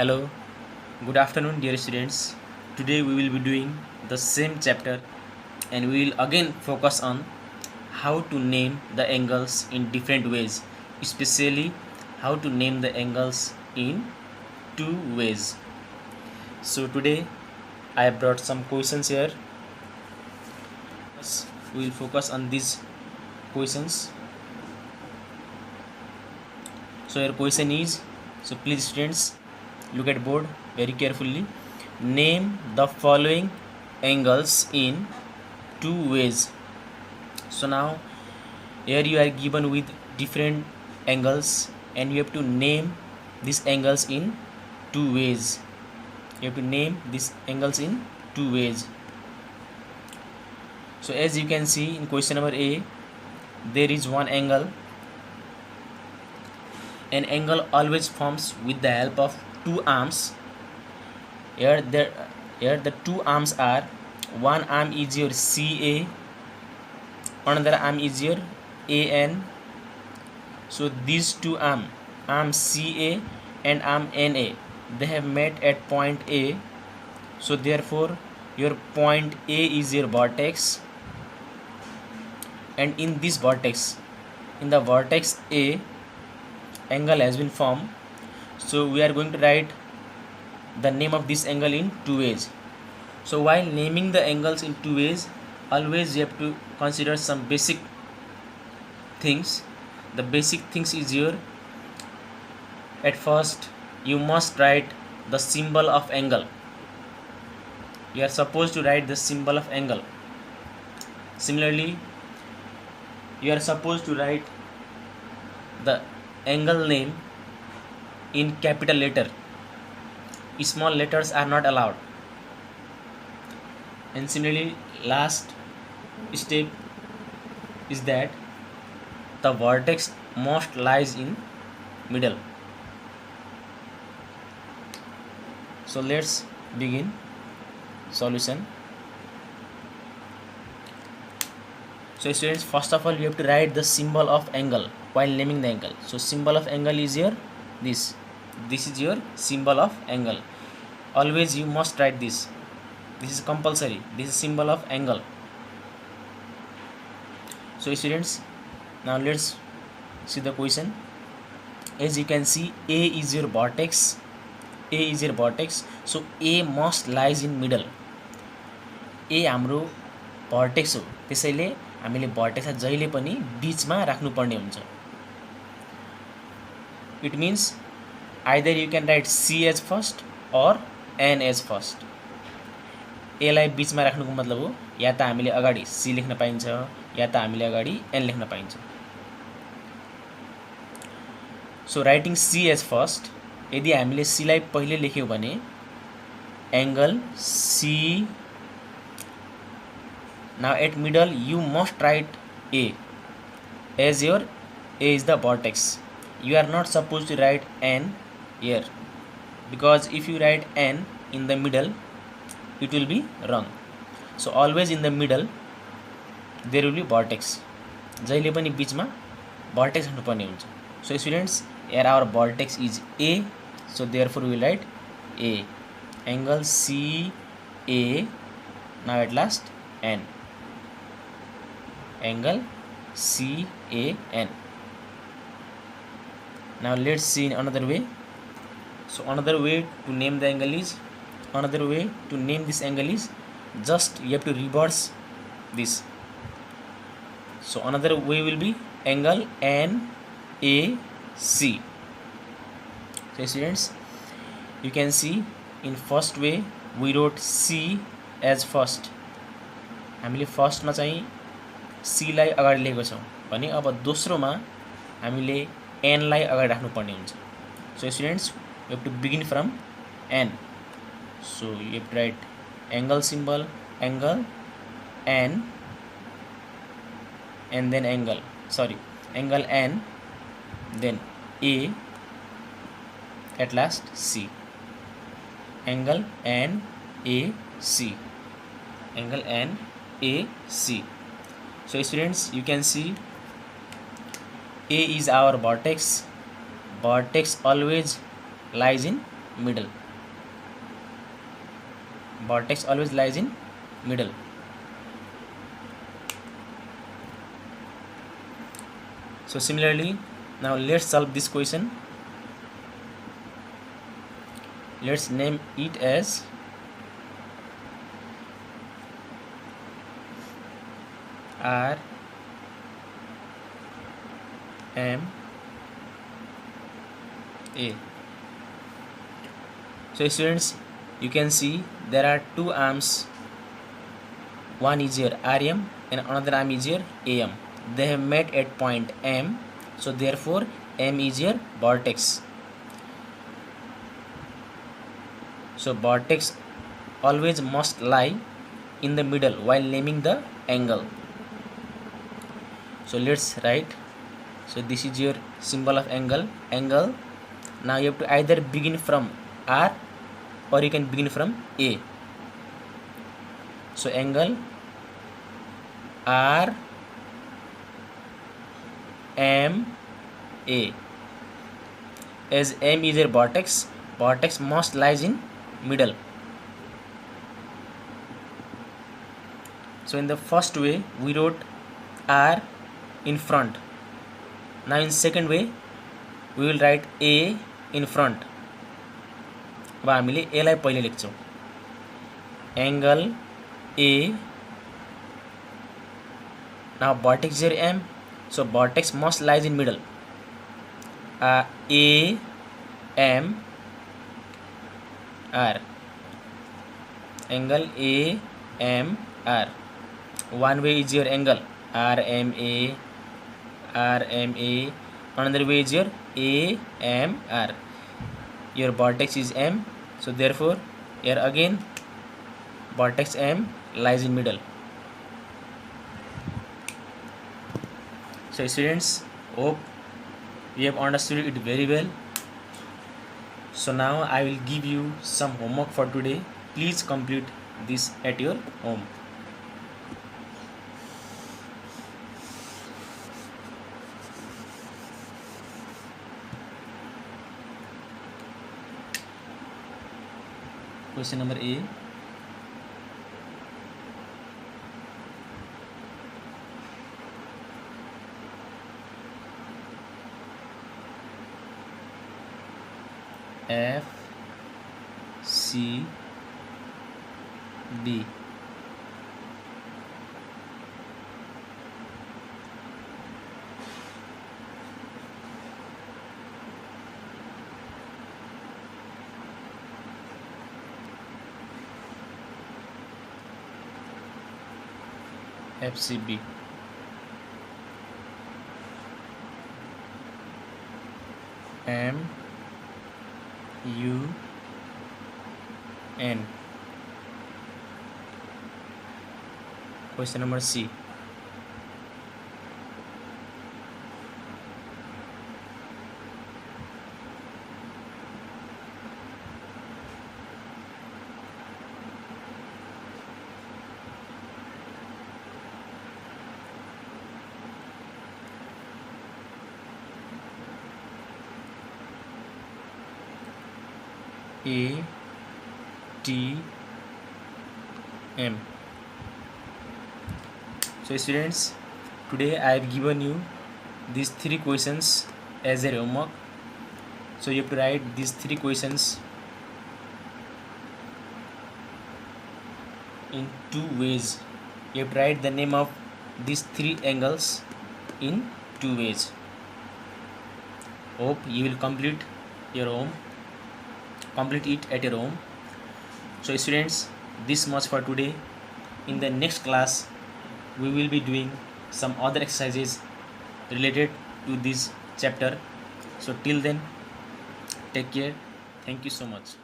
Hello, good afternoon, dear students. Today we will be doing the same chapter and we will again focus on how to name the angles in different ways, especially how to name the angles in two ways. So, today I have brought some questions here. We will focus on these questions. So, your question is, so please, students, look at board very carefully. Name the following angles in two ways. So now here you are given with different angles and you have to name these angles in two ways. You have to name these angles in two ways. So as you can see in question number A, there is one angle. An angle always forms with the help of two arms. Here the two arms are, one arm is your CA, another arm is your AN. So these two arm CA and arm NA, they have met at point A. So therefore your point A is your vertex, and in this vertex, in the vertex A, angle has been formed. So we are going to write the name of this angle in two ways. So while naming the angles in two ways, always you have to consider some basic things. The basic things is here, at first you must write the symbol of angle. You are supposed to write the symbol of angle. Similarly, you are supposed to write the angle name in capital letter. Small letters are not allowed. And similarly, last step is that the vertex must lies in middle. So let's begin solution. So students, first of all you have to write the symbol of angle while naming the angle. So symbol of angle is your this is your symbol of angle. Always you must write this is compulsory. This is symbol of angle. So students, now let's see the question. As you can see, A is your vertex. A is your vertex. So A must lies in middle. A हाम्रो vertex हो, त्यसैले हामीले भर्टेक्सलाई जहिले पनि बीचमा राख्नुपर्ने हुन्छ. It means either you can write C as first or N as first. A लाई बीचमा राख्नुको मतलब हो या त हामीले अगाडि C लेख्न पाइन्छ या त हामीले अगाडि N लेख्न पाइन्छ. So writing C as first, यदि हामीले C लाई पहिले लेख्यौं भने angle C. Now at middle you must write A as your A is the vertex. You are not supposed to write N here, because if you write N in the middle it will be wrong. So always in the middle there will be vertex. जहिले पनि बीचमा vertex हुनुपर्ने हुन्छ. So students, here our vertex is A, so therefore we will write A. Angle CA. Now at last N. Angle CAN. Now let's see in another way. So another way to name the angle is, another way to name this angle is, just you have to reverse this. So another way will be angle NAC. So students, you can see in first way we wrote C as first. हामीले फर्स्टमा चाहिँ C लाई अगाडि लेखेको छौं भने अब दोस्रोमा हामीले N लाई अगाडि राख्नु पर्ने हुन्छ. So students, you have to begin from N. So you have to write angle symbol, angle N, and then angle N, then A, at last C. Angle NAC. Angle NAC. So students, you can see A is our vertex. Vertex always lies in middle. Vertex always lies in middle. So similarly, now let's solve this question. Let's name it as R M A. So students, you can see there are two arms. One is your RM and another arm is your AM. They have met at point M, so therefore M is your vertex. So vertex always must lie in the middle while naming the angle. So let's write. So this is your symbol of angle. Now you have to either begin from R or you can begin from A. So angle R M A. As M is your vertex must lies in middle. So in the first way we wrote R in front. Now in second way we will write A in front. अब हामीले A लाई पहिले लेख्छौं. Angle A. Now vertex is your M, so vertex must lies in middle. A M R. Angle A M R. One way is your angle R M A. Another way is your A M R. Your vertex is M, so therefore here again vertex M lies in middle. So students, hope you have understood it very well. So now I will give you some homework for today. Please complete this at your home. Question number A. F C B. FCB. M U N. Question number C. A T M. So students, today I have given you these three questions as a homework. So you have to write these three questions in two ways. You have to write the name of these three angles in two ways. Hope you will complete it at your home. So students, this much for today. In the next class we will be doing some other exercises related to this chapter. So till then, take care. Thank you so much.